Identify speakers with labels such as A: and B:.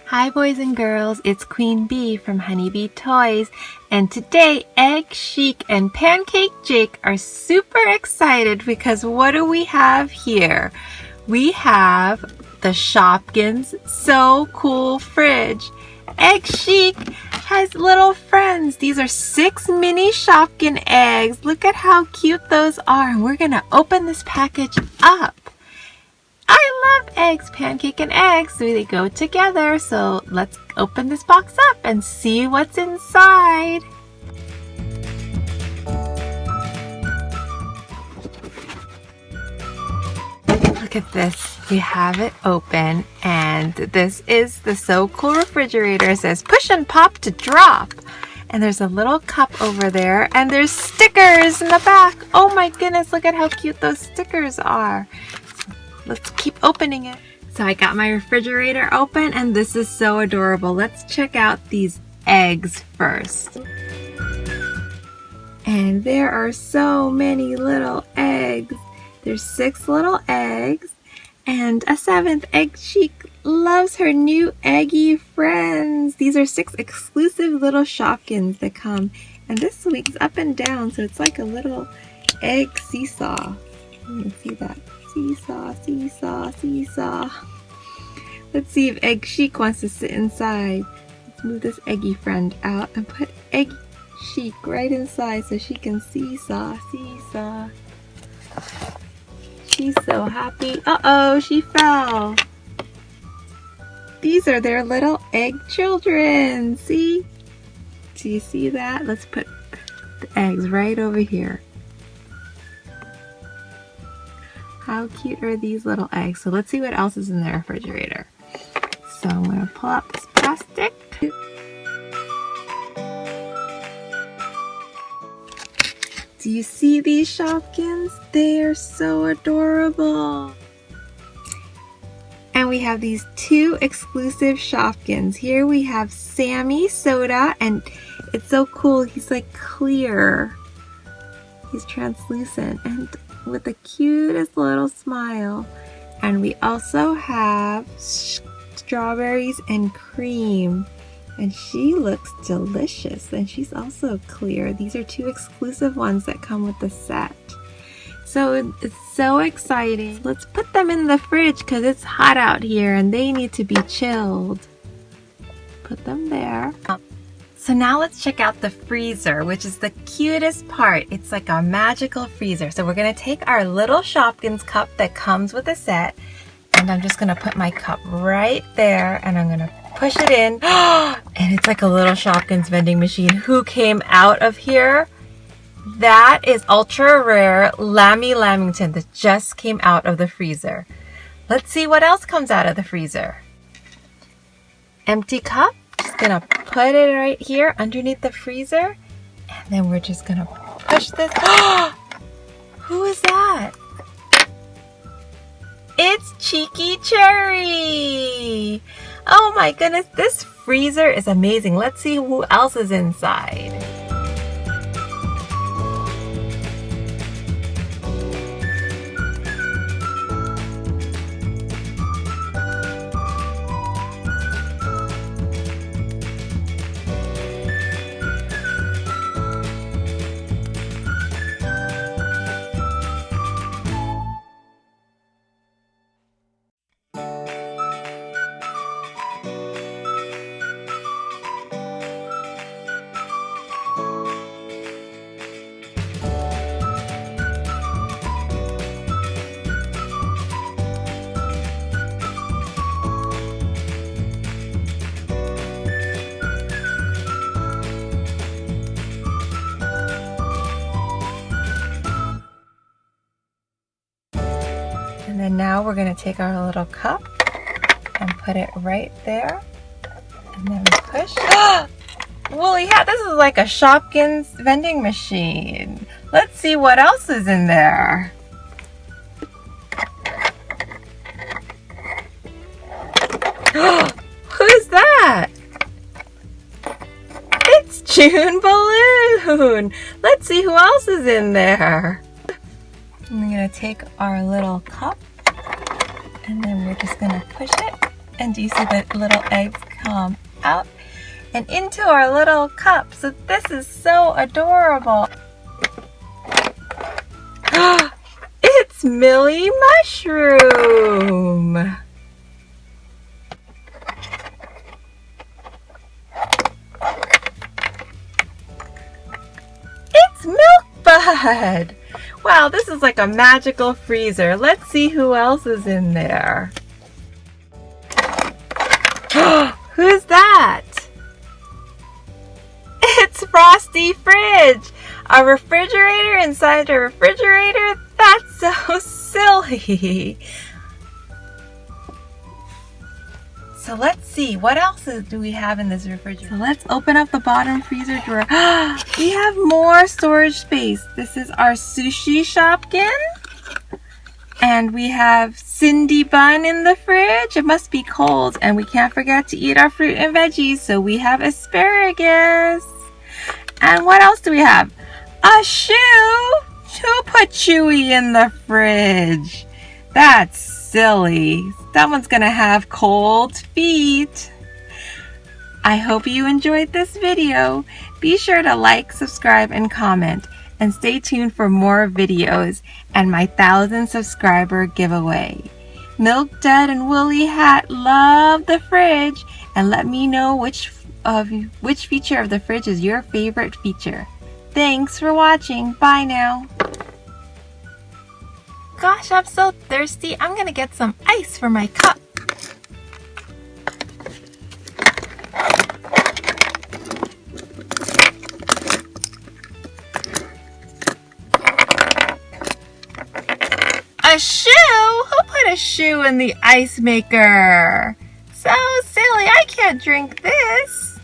A: Hi boys and girls, it's Queen Bee from Honeybee Toys, and today Egg Chic and Pancake Jake are super excited because what do we have here? We have the Shopkins So Cool Fridge. Egg Chic has little friends. These are 6 mini Shopkin eggs. Look at how cute those are, and we're gonna open this package up. I love eggs, pancake and eggs, so they go together. So let's open this box up and see what's inside. Look at this. We have it open, and this is the So Cool refrigerator. It says push and pop to drop. And there's a little cup over there, and there's stickers in the back. Oh my goodness, look at how cute those stickers are. Let's keep opening it. So I got my refrigerator open, and this is so adorable. Let's check out these eggs first. And there are so many little eggs. There's 6 little eggs, and a 7th. Egg Chic loves her new eggy friends. These are 6 exclusive little Shopkins that come, and this swings up and down, so it's like a little egg seesaw. You can see that. Seesaw, seesaw, seesaw. Let's see if Egg Chic wants to sit inside. Let's move this eggy friend out and put Egg Chic right inside so she can seesaw, seesaw. She's so happy. Uh-oh, she fell. These are their little egg children. See? Do you see that? Let's put the eggs right over here. How cute are these little eggs? So let's see what else is in the refrigerator. So I'm going to pull out this plastic. Do you see these Shopkins? They are so adorable. And we have these 2 exclusive Shopkins. Here we have Sammy Soda, and it's so cool. He's like clear. He's translucent and with the cutest little smile. And we also have strawberries and cream, and she looks delicious, and she's also clear. These are 2 exclusive ones that come with the set. So it's so exciting. Let's put them in the fridge because it's hot out here and they need to be chilled. Put them there. So now let's check out the freezer, which is the cutest part. It's like a magical freezer. So we're gonna take our little Shopkins cup that comes with a set, and I'm just gonna put my cup right there, and I'm gonna push it in. And it's like a little Shopkins vending machine. Who came out of here? That is ultra rare Lammy Lamington that just came out of the freezer. Let's see what else comes out of the freezer. Empty cup. Just gonna put it right here underneath the freezer, and then we're just gonna push this. Who is that? It's Cheeky Cherry. Oh my goodness, this freezer is amazing. Let's see who else is inside. And then now we're going to take our little cup and put it right there. And then we push. Woolly hat, this is like a Shopkins vending machine. Let's see what else is in there. Who's that? It's June Balloon. Let's see who else is in there. And we're going to take our little cup, and then we're just going to push it. And do you see the little eggs come out and into our little cup. So this is so adorable. It's Millie Mushroom. It's Milk Bud. Wow, this is like a magical freezer. Let's see who else is in there. Who's that? It's Frosty Fridge. A refrigerator inside a refrigerator? That's so silly. So let's see, what else do we have in this refrigerator? So let's open up the bottom freezer drawer. We have more storage space. This is our sushi shopkin. And we have Cindy bun in the fridge. It must be cold. And we can't forget to eat our fruit and veggies. So we have asparagus. And what else do we have? A shoe. Who put Chewy in the fridge? That's silly. Someone's gonna have cold feet. I hope you enjoyed this video. Be sure to like, subscribe, and comment. And stay tuned for more videos and my 1,000 subscriber giveaway. Milk Dud and Woolly Hat love the fridge. And let me know which feature of the fridge is your favorite feature. Thanks for watching. Bye now. Gosh, I'm so thirsty. I'm gonna get some ice for my cup. A shoe? Who put a shoe in the ice maker? So silly, I can't drink this.